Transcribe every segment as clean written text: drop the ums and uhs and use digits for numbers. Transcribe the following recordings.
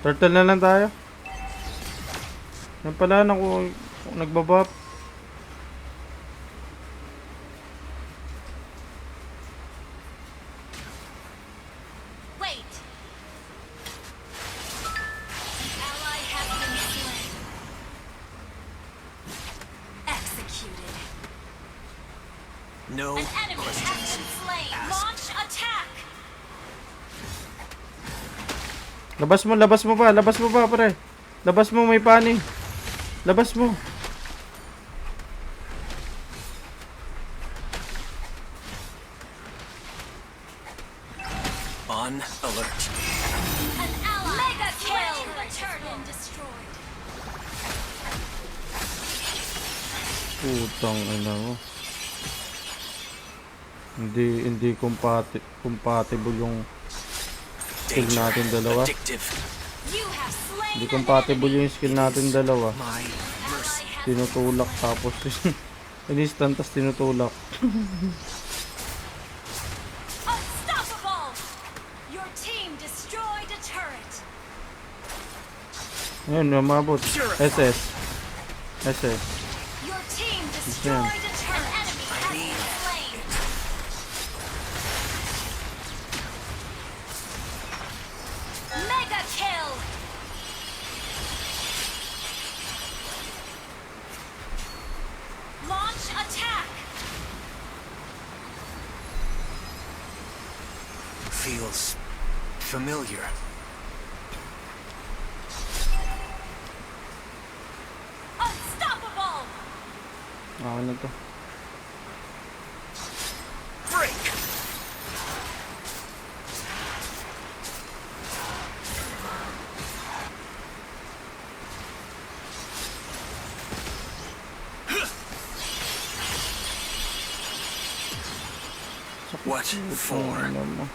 Turtle na lang tayo. Yan pala, nagbabap. Wait. Ally has been slain. Executed. No An enemy has been slain. Launch attack. Labas mo pa, pare. Labas mo, may paning. Labas mo. On alert. An ally mega kill. Turret been destroyed. Putang ina mo. Hindi compatible yung skill natin dalawa. Addictive. You have slain. Hindi compatible yung skill natin dalawa. My mercy. Tinutulak tapos instant tas tinutulak. Unstoppable. Your team destroyed a turret. Ayun, umabot. SS. Your team destroyed a turret. An enemy has been slain. Mega kill. Launch attack. Feels familiar. Unstoppable. Akin na to. Break. What for? Ano mo?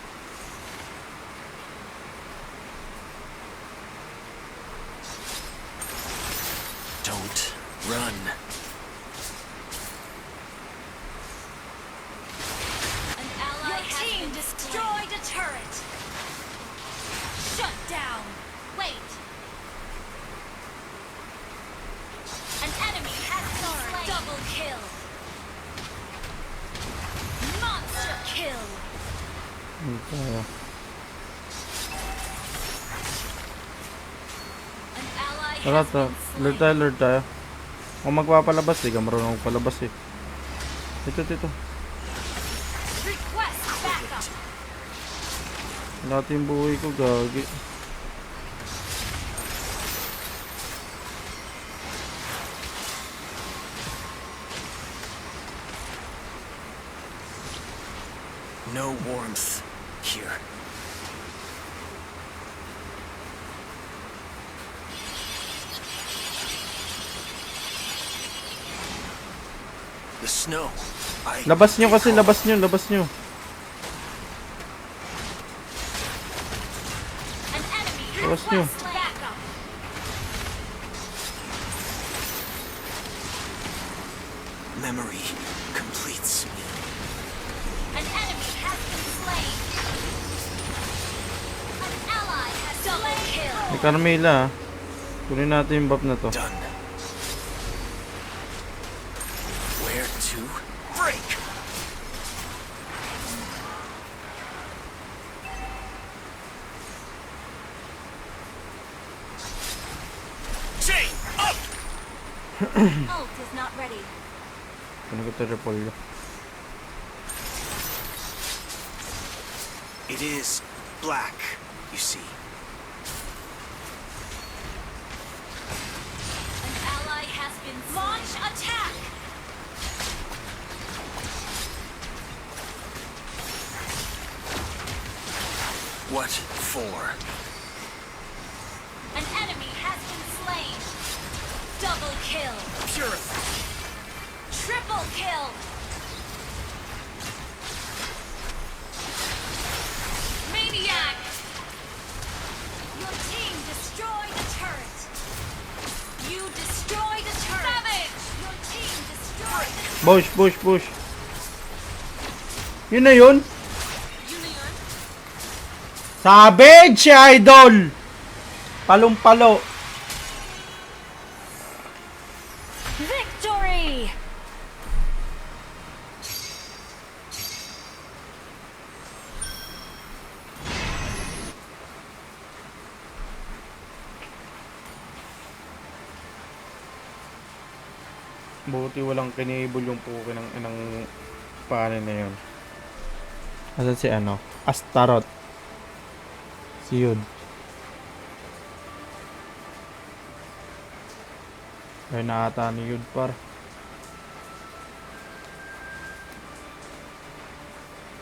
Don't run. An ally has been destroyed a turret. Shut down. Wait. An enemy has been slain. Double kill. Monster kill. Ano tayo? An ally Tara, has been slain. lord tayo. Kung magpapalabas, di ka marunong magpalabas eh. Ito. Request backup. Lahat yung buhay ko, gagi. No warmth here. The snow. Labas nyo kasi, labas nyo. An enemy Labas has nyo. request backup. Memory completes me. An enemy has been slain. An ally has double kill. May Carmela ah. Kunin natin yung buff na to. Done. Where to break? Chain up! Ult is not ready. Kunin ko ito repolyo. It is black, you see. An ally has been slain. Launch attack. What for? An enemy has been slain. Double kill. Purify. Triple kill. Maniac. Your team destroyed a turret. You destroyed a turret. Savage. Your team destroyed a turret. Push. Yun na yun. Yun na yun? Savage, idol! Palong-palo. Victory! Buti walang kinable yung puki ng paano na yun. Asan si ano? Astaroth. Si Yun. Ay na ata ni Yun par.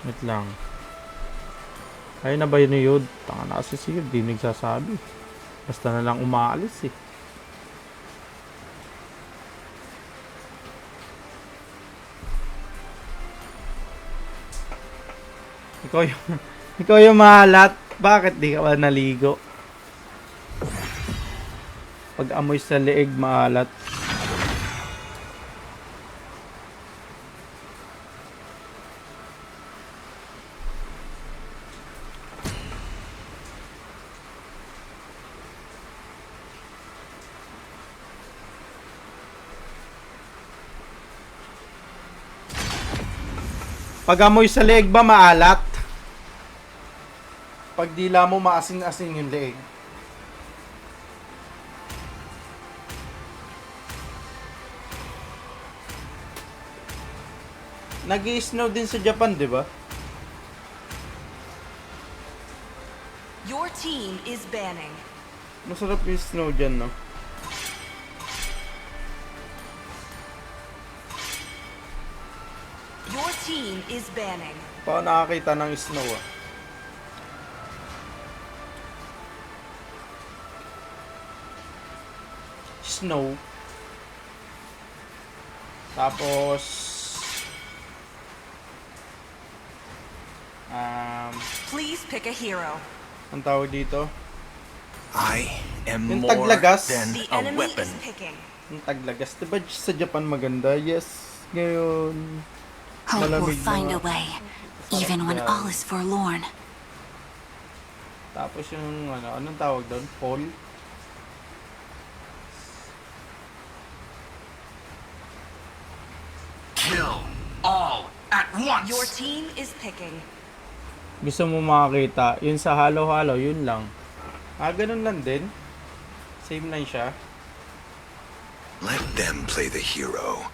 Wait lang. Ay na ba yun ni Yun? Tanga na kasi si Yun. Di nagsasabi. Basta na lang umaalis eh. Ikaw yung, ikaw yung mahalat. Bakit di ka ba naligo? Pag amoy sa leeg, maalat. Pag amoy sa leeg ba, maalat? Pag dila mo, maasin-asin yung leeg. Nag-i-snow din sa Japan, di ba? Your team is banning. Masarap yung snow dyan, no? Your team is banning. Paano nakakita ng snow, ah? Snow. Tapos Please pick a hero. ang tawag dito? I am Yung more taglagas. than The a enemy weapon. is picking. Yung taglagas. Diba sa Japan maganda? Yes. Ngayon, Hope will malamig find na. a way, even when yan. all is forlorn. Tapos yung ano, anong tawag doon? Fall? Kill all at once. Your team is picking. Gusto mo makakita? Yun sa halo-halo, yun lang. Ah, ganun lang din. Same lang siya. Let them play the hero.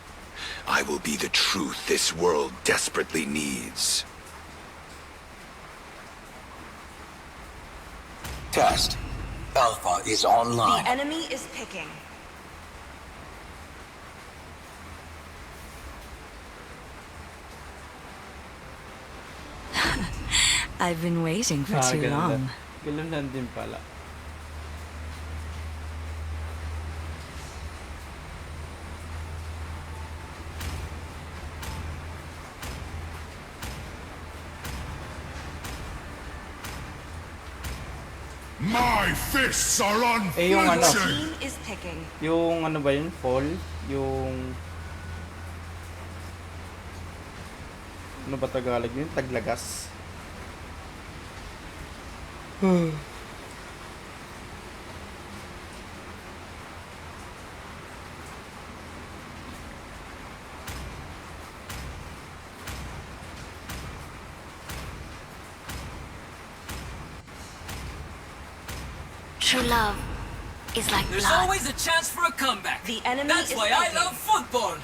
I will be the truth this world desperately needs. Test. Alpha is The online. enemy is picking. I've been waiting for too ganun lang. long. Ganun lang din pala. My fists are Eh, yung ano? Your unflinching. team is picking. Yung ano ba yun? Fall? Yung... Ano ba Tagalog yun? Taglagas? True love is like There's blood. always a chance for a comeback. The enemy That's is why I picking. love football.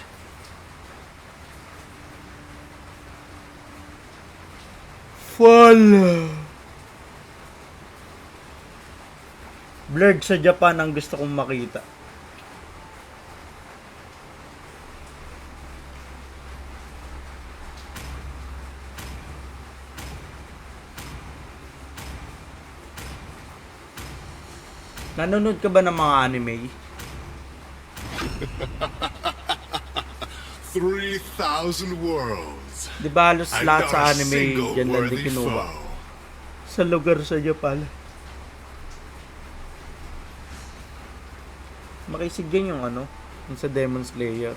Fall! Blurred sa Japan ang gusto kong makita. Nanonood ka ba ng mga anime? 3,000 worlds. Di ba halos And lahat not sa a anime single dyan lang din worthy kinuha. foe. Sa lugar sa Japan. Makisig din yung ano, yung sa Demon Slayer.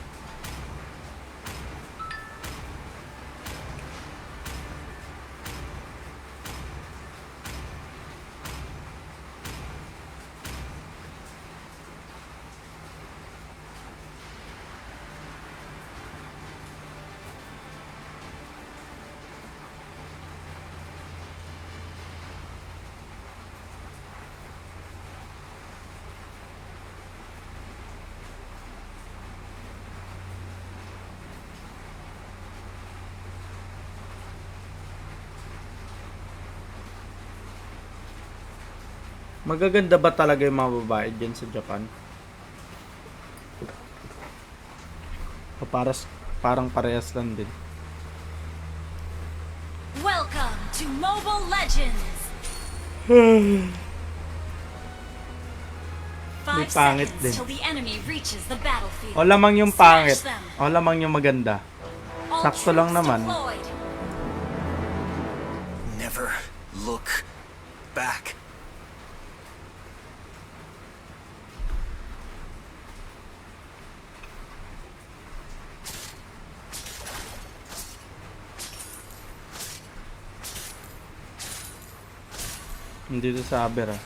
Magaganda ba talaga yung mga babae dyan sa Japan? O parang parehas lang din. Welcome to Mobile Legends. May 5 pangit seconds din. till the enemy reaches the battlefield. O lamang yung pangit. Smash them. O lamang yung maganda. All sakto lang troops naman. deployed. Never look back. Hindi to saber ah.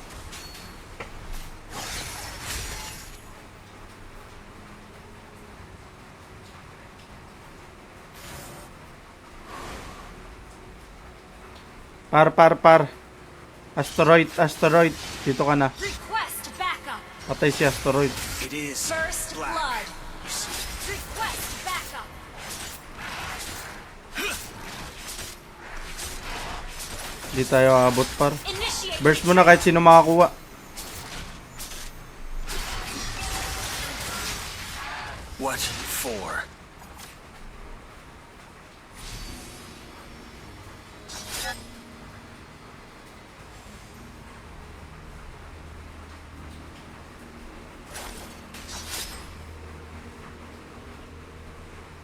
Par. Asteroid. Dito ka na. Request backup. Patay si Asteroid. It is First black. blood. You see. Request backup. Hindi tayo abot par. Initiate. Burst mo na kahit sino makakuha. What for?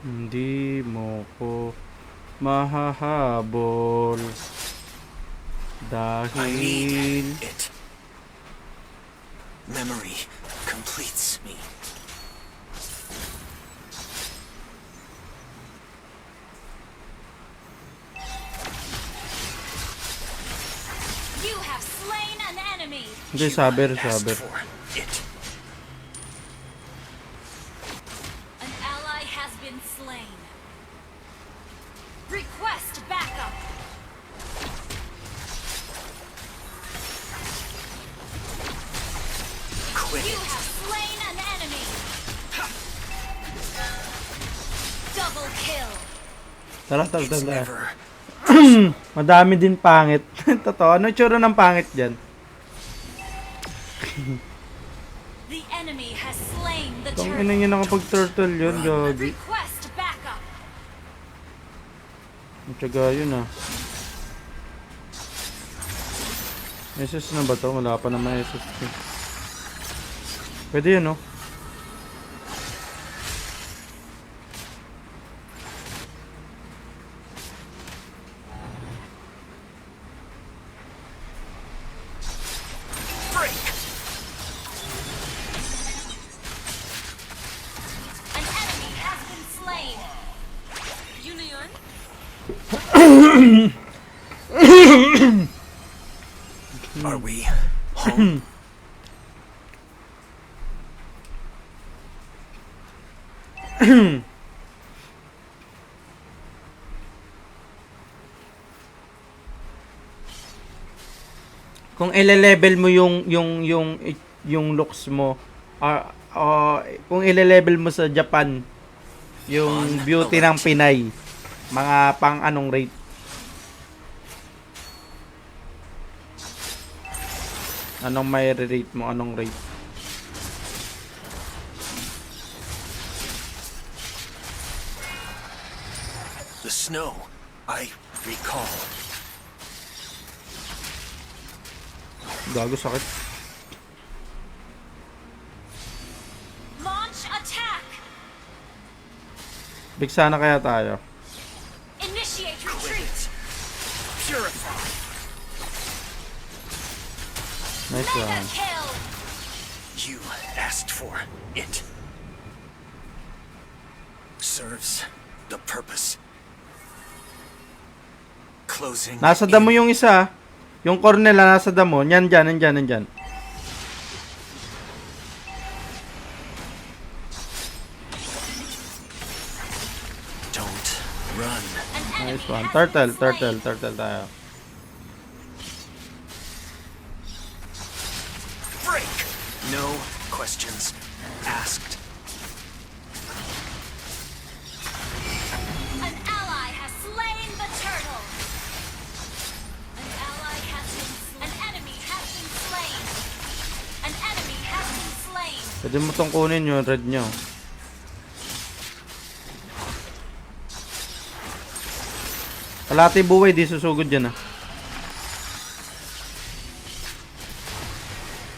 Hindi mo ko mahahabol I dahil need it. Memory completes me. You have slain an enemy. hindi You saber. asked for it. An ally has been slain. Request backup. Quit You it. have slain an enemy. Double kill. Tara. It's never Madami din pangit. Totoo. Ano tsura ng pangit dyan? The enemy has slain the Kung turtle. ina nyo nakapag-turtle yun, gagi. Request backup. Ang tiyaga yun ah. SS na ba to? Wala pa naman SS. Pwede yun, no? break. An enemy has been slain. Yun na yun? Are we home? Kung ile-level mo yung looks mo, kung ile-level mo sa Japan, yung beauty ng Pinay, mga pang anong rate? Anong may rate mo? Anong rate? The snow, I recall. Gago, sakit. Launch attack. Big sana kaya tayo. Initiate Quit retreat. it. Purify. Nice Mega one. kill. You asked for it. Serves the purpose. Closing. Nasa damo yung isa. Yung cornel na nasa damo. Nandyan. Don't run. An enemy Nice one. has been slain. Turtle tayo. Break. No questions asked. An ally has slain the turtle. An ally has been slain. An enemy has been slain. Pwede mo tong kunin yung red nyo. Kalati buhay, di susugod yan ah.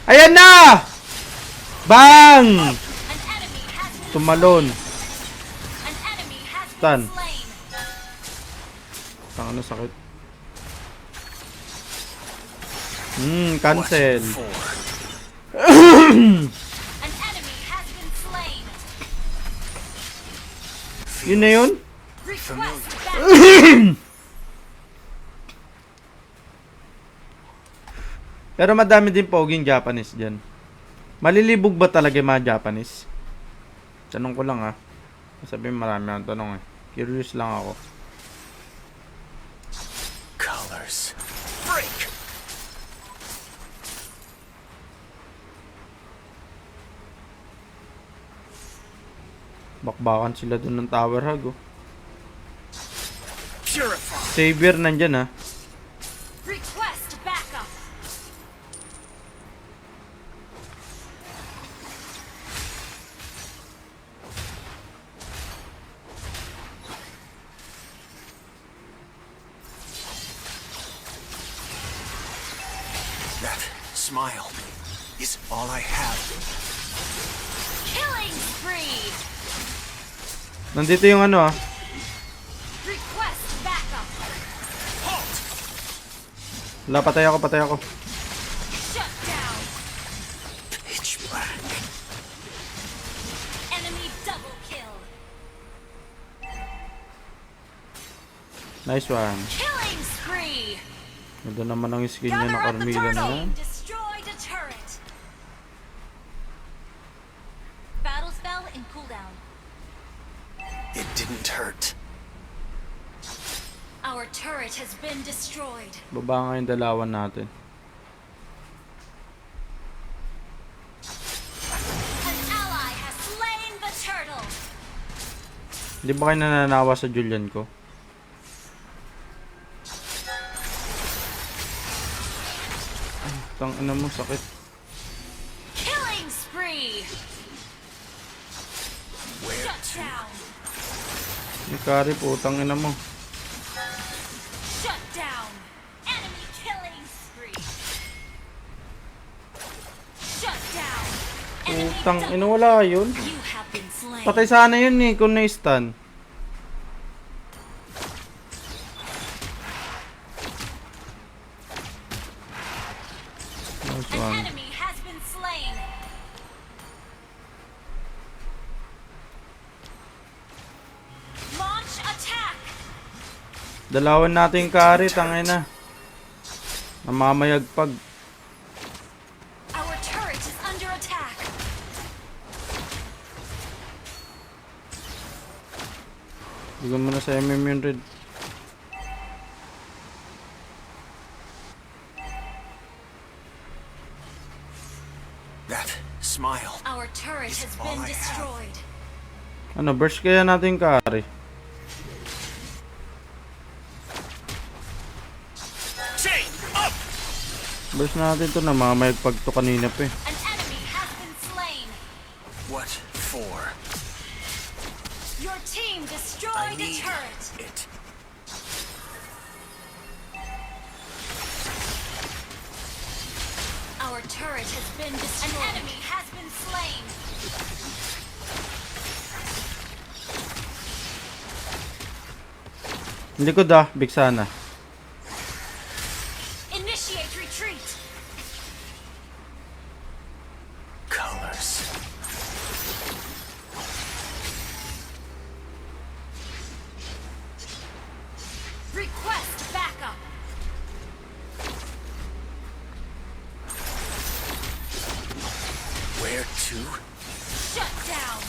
Ayan na! Bang! An enemy has been Tumalon. An enemy has Tan. been slain. Tanga na sakit. Cancel. What for? An enemy has been slain. Yun na yun? Request back. Pero madami din poging Japanese dyan. Malilibog ba talaga yung mga Japanese? Tanong ko lang ah. Sabihin marami ang tanong eh. Curious lang ako. Colors. Break! Bakbakan sila dun ng tower hug oh. Purify! Savior nandyan ah. Request backup. That smile is all I have. Killing spree. Nandito yung ano ah. Request backup. Halt! Wala, patay ako. Shut down. Pitch black. Enemy double kill. Nice one. Killing spree. Ganda naman ang skin niya na Gather up the Carmilla na yan. turtle. Destroyed a turret. Battle spell in cooldown. It didn't hurt. Our turret has been destroyed. Baba nga yung dalawan natin. An ally has slain the turtle. Hindi ba kayo nananawa sa Julian ko? Ay, tangina mo, sakit. Killing spree. Where Shut to? down. Yung carry, putang ina mo. Shut down. Enemy killing spree. Shut down. Enemy Putang double. ina, wala yun. You have been slain. Patay sana yun eh, kung na-stun. Nice An one. enemy has been slain. Launch attack. Dalawan natin yung carry, tangina. Namamayagpag. Our turret is under attack. Bigyan mo na sa MM yung red. That smile. Our turret Is has all been I have. destroyed. Ano, burst kaya natin yung carry. Chain up! Burst natin to, namamayagpag to kanina pa eh. An enemy has been slain. What for? Your team I destroyed a need turret. it. Our turret has been destroyed. An enemy has been slain. Likod ah, big sana. Initiate retreat. Colors. Request backup. Where to? Shut down.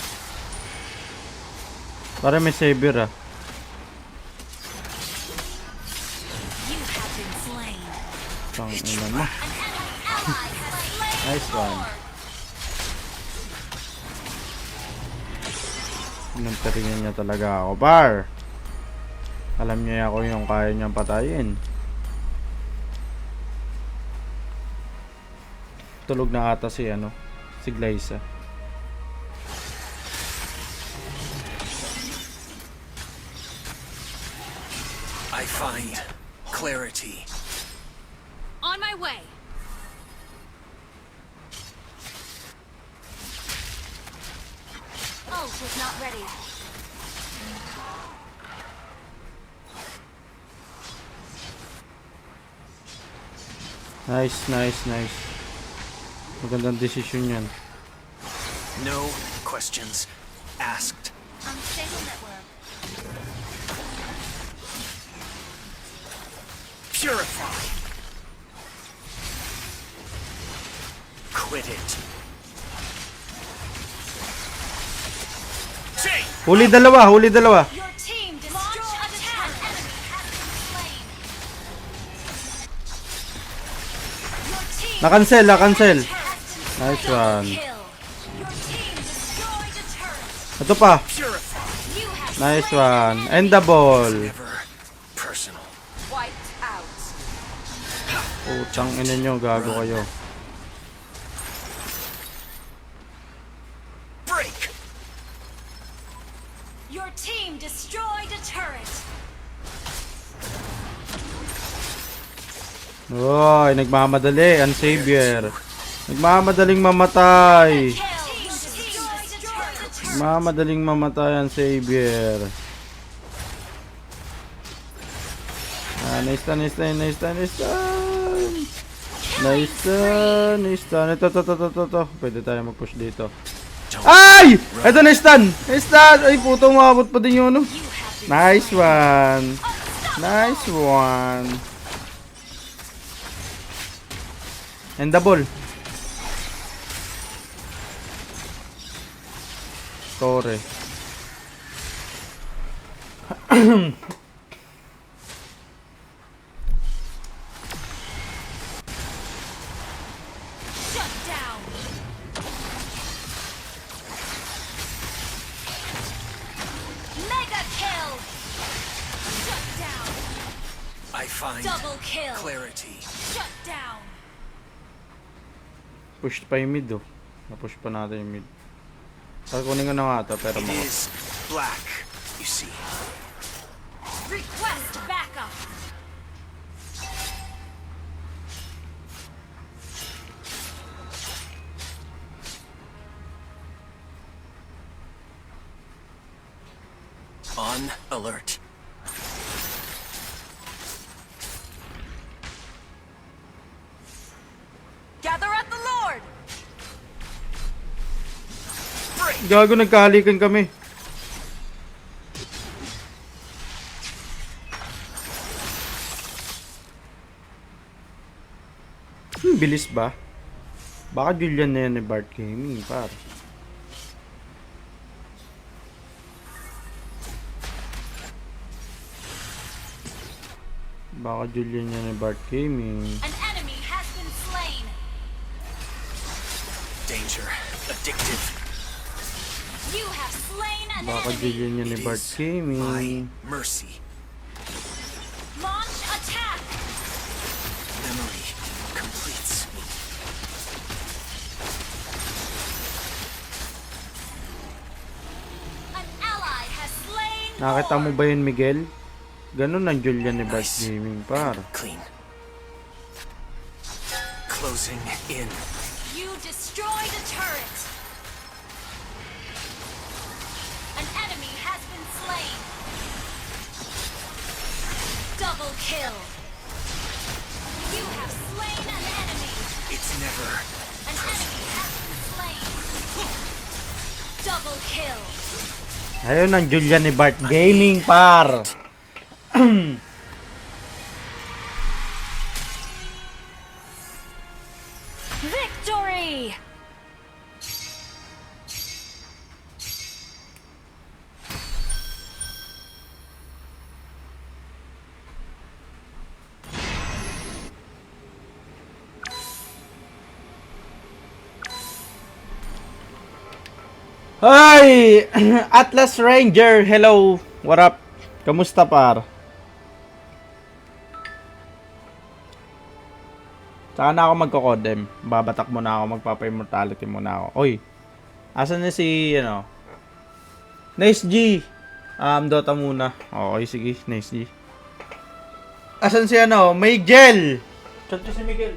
Para may savior ah. You have been slain. Tangina mo. An enemy ally has slain Nice the one. Lord. Pinuntaringan niya talaga ako, par. Alam niya ako yung kaya niyang patayin. Tulog na ata si ano, si Glyza. find clarity. On my way. Ult is not ready. Nice. Magandang desisyon yan. No questions asked. Unstable network. Purify. Quit it. Chain. Huli dalawa. Your team destroyed attack. An enemy has been slain. Your team Nakancel. has been Nice double one. kill. Your team destroyed a turret. Ito pa. Purify. You have Nice slain an one. enemy. And the ball. Never personal. Wiped out. Putang ina nyo. Gago kayo. Break. Your team destroyed a turret. Oy, nagmamadali. Ang savior. Nagmamadaling mamatay. Kill. Your team destroyed a turret. Nagmamadaling mamatay ang savior. Nice time. Ito. Pwede tayo mag-push dito. Ay! Ito na stun! Ay, puto, umabot pa din yun. No? Nice one. And the ball. Torre. Shut down. Mega kill. Shut down. I find Double kill. clarity. Shut down. Push pa yung mid, oh. Na-push pa natin yung mid. Kunin ko na nga ito, pero It mga... is black, you see. Request backup. On alert. Gather at the Lord. Gago, nagkahalikan kami. Bilis ba? Baka Julian na yan ni Bart Gaming, par. Baka Julian yan ni Bart Gaming. An enemy has been slain. Danger. Addictive. You have slain an Baka enemy. Julian yan ni It Bart is my Gaming. mercy. Launch attack. Memory completes me. An ally has slain. Nakita mo more. ba yun, Miguel? Ganun ang Julian ni Bart Nice. Gaming, par. Clean. Closing in. You destroyed a turret. An enemy has been slain. Double kill. You have slain an enemy. It's never An enemy has been slain. Double kill. Ayun ang Julian ni Bart Gaming, par. Victory! Hi! Atlas Ranger, hello. What up? Kamusta, par? Saka na ako magko-codem. Babatak muna ako, magpapa-immortality muna ako. Oy, asan na si, Nice G. Dota muna. Okay, sige, Nice G. Asan si ano? Miguel! Chat si Miguel.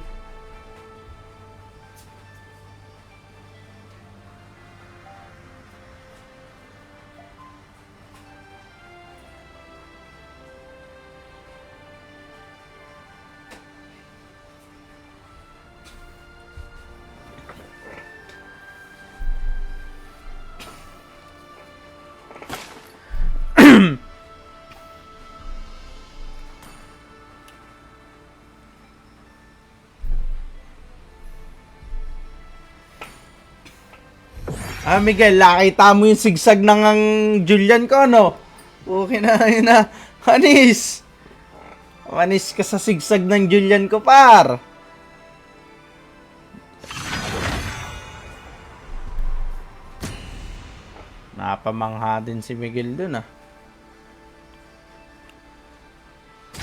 Ah, Miguel, nakita mo yung sigsag ng ang Julian ko, no? Okay na, yun na. Manis! Manis ka sa sigsag ng Julian ko, par! Napamangha din si Miguel dun, ah.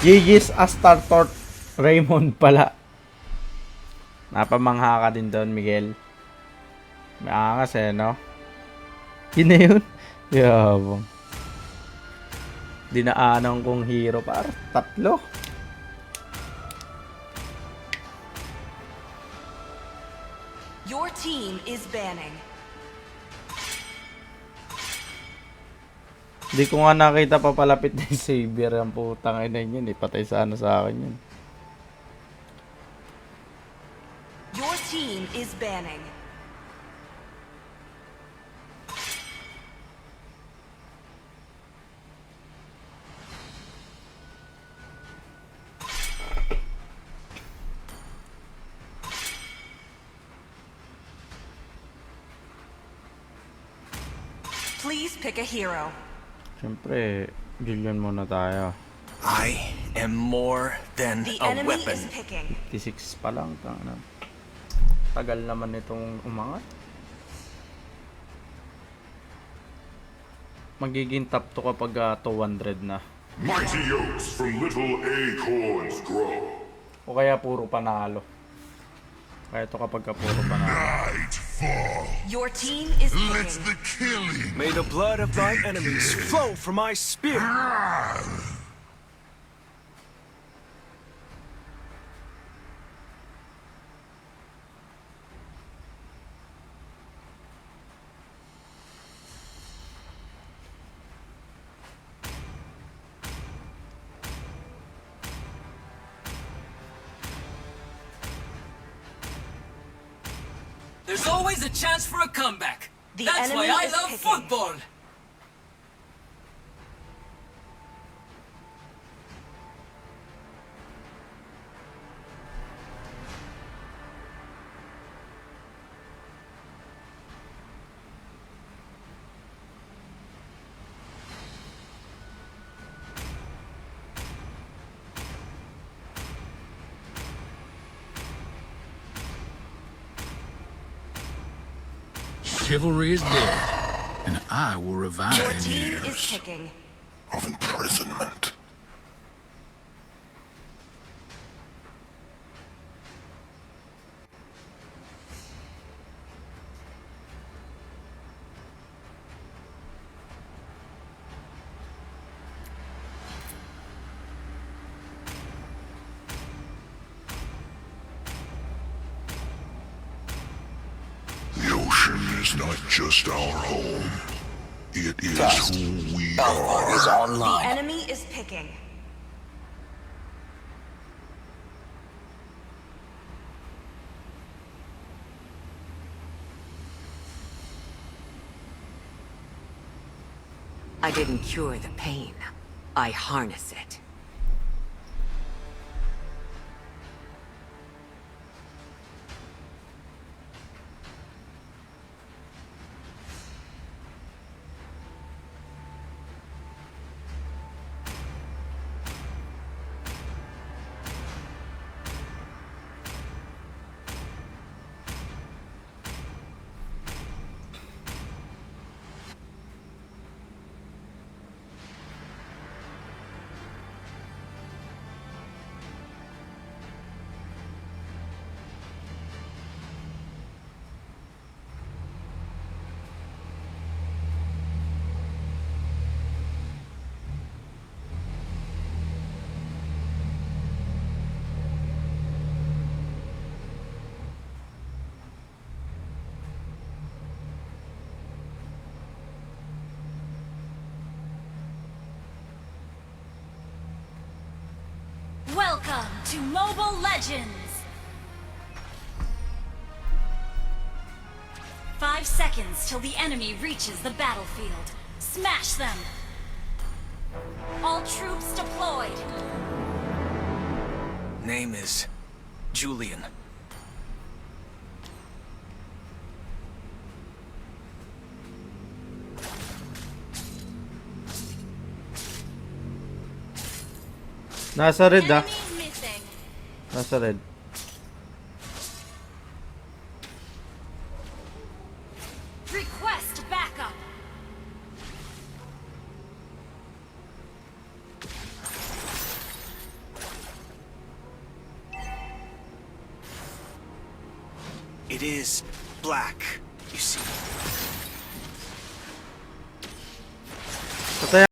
Gigi's Astartor Raymond pala. Napamangha ka din doon, Miguel. May angas eh, no? Yun na yun. Yabang. Dinaanan kong hero par. Tatlo. Your team is banning. Hindi ko nga nakita papalapit na yung Savior. Ang putang ina yun eh. Patay sana sa akin yun. Your team is banning. Please pick a hero. Siyempre, Julian muna tayo. I am more than The a enemy weapon. is picking. 56 pa lang. Tagal naman itong umangat. Magiging top 2 kapag 200 na. Mighty oaks from little acorns grow. O kaya puro panalo. Kaya ito kapag puro panalo. Night fall. Your team is Let picking. the killing. May the blood of thy enemies flow from my spear. There's always a chance for a comeback. The That's why enemy I is love picking. football. Chivalry is dead, and I will revive Your in team is years. picking. Of imprisonment. The ocean is not just our home. It is Trust. who we Alpha is are. The online. enemy is picking. I didn't cure the pain. I harness it. Welcome to Mobile Legends! 5 seconds till the enemy reaches the battlefield. Smash them! All troops deployed! Name is Julian. Nasa red ah. Enemies missing. Nasa red. Request backup! It is black, you see.